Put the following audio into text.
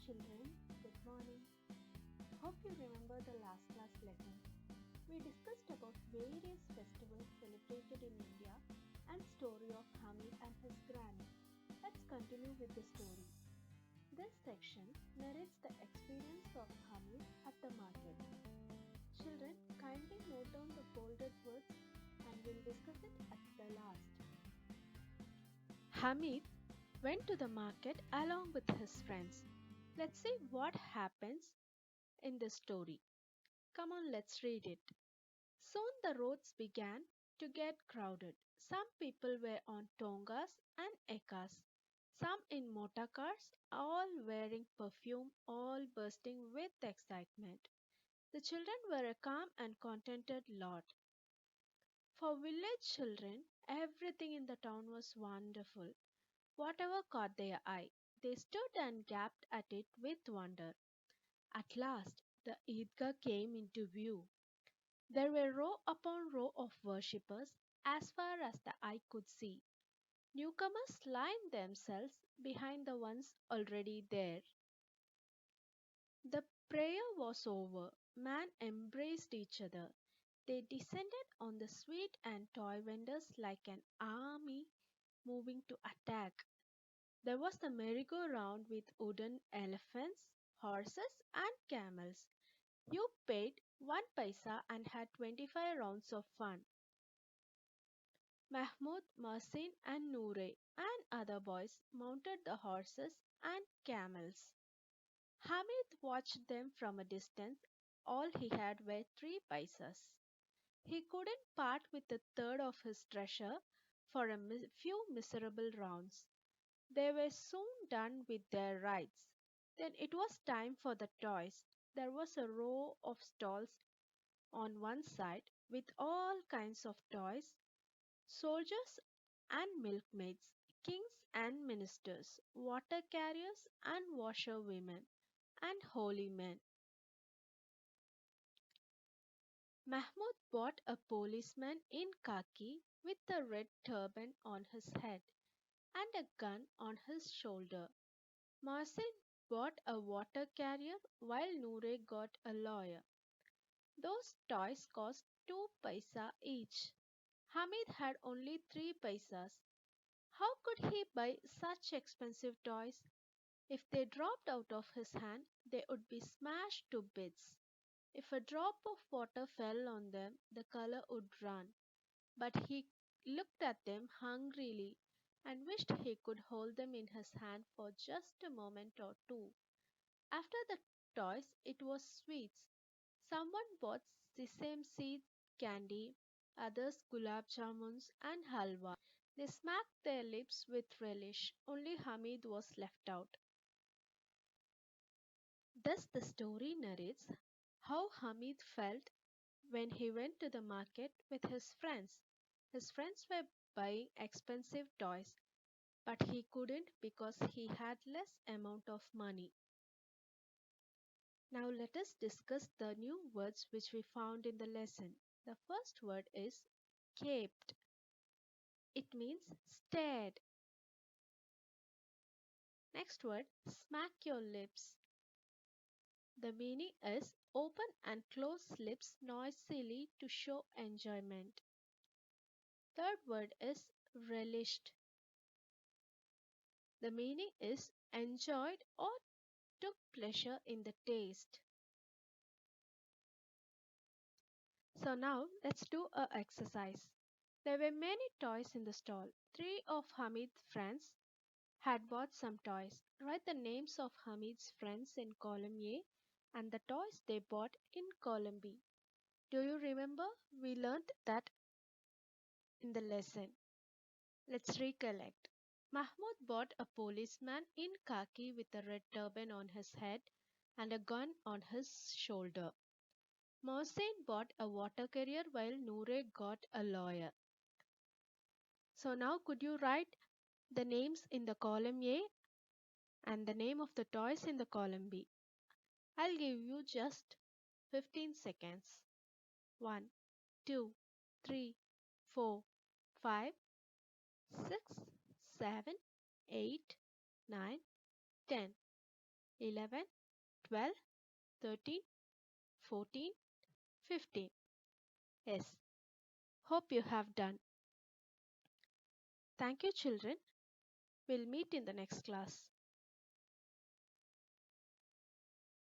children, good morning. Hope you remember the last class lesson. We discussed about various festivals celebrated in India and story of Hamid and his granny. Let's continue with the story. This section narrates the experience of Hamid at the market. Children, kindly note down the bolded words and we'll discuss it at the last. Hamid went to the market along with his friends. Let's see what happens in the story. Come on, let's read it. Soon the roads began to get crowded. Some people were on tongas and ekas, some in motor cars, all wearing perfume, all bursting with excitement. The children were a calm and contented lot. For village children, everything in the town was wonderful. Whatever caught their eye, they stood and gaped at it with wonder. At last, the eidgah came into view. There were row upon row of worshippers as far as the eye could see. Newcomers lined themselves behind the ones already there. The prayer was over. Men embraced each other. They descended on the sweet and toy vendors like an army moving to attack. There was the merry-go-round with wooden elephants, horses, and camels. You paid 1 paisa and had 25 rounds of fun. Mahmud, Masin, and Noore and other boys mounted the horses and camels. Hamid watched them from a distance. All he had were 3 paisas. He couldn't part with a third of his treasure for a few miserable rounds. They were soon done with their rides. Then it was time for the toys. There was a row of stalls on one side with all kinds of toys, soldiers and milkmaids, kings and ministers, water carriers and washerwomen, and holy men. Mahmud bought a policeman in khaki with a red turban on his head and a gun on his shoulder. Marcin bought a water carrier while Noore got a lawyer. Those toys cost 2 paisa each. Hamid had only 3 paisas. How could he buy such expensive toys? If they dropped out of his hand, they would be smashed to bits. If a drop of water fell on them, the color would run. But he looked at them hungrily and wished he could hold them in his hand for just a moment or two. After the toys, it was sweets. Someone bought sesame seed candy, others gulab jamuns and halwa. They smacked their lips with relish. Only Hamid was left out. Thus, the story narrates how Hamid felt when he went to the market with his friends. His friends were buying expensive toys, but he couldn't because he had less amount of money. Now let us discuss the new words which we found in the lesson. The first word is caped. It means stared. Next word, smack your lips. The meaning is open and close lips noisily to show enjoyment. Third word is relished. The meaning is enjoyed or took pleasure in the taste. So now let's do a exercise. There were many toys in the stall. Three of Hamid's friends had bought some toys. Write the names of Hamid's friends in column A and the toys they bought in column B. Do you remember? We learned that in the lesson. Let's recollect. Mahmud bought a policeman in khaki with a red turban on his head and a gun on his shoulder. Mohsen bought a water carrier while Noore got a lawyer. So now could you write the names in the column A and the name of the toys in the column B? I'll give you just 15 seconds. 1, 2, 3, 4, 5, 6, 7, 8, 9, 10. 11, 12, 13, 14, 15. Yes, hope you have done. Thank you, children. We'll meet in the next class.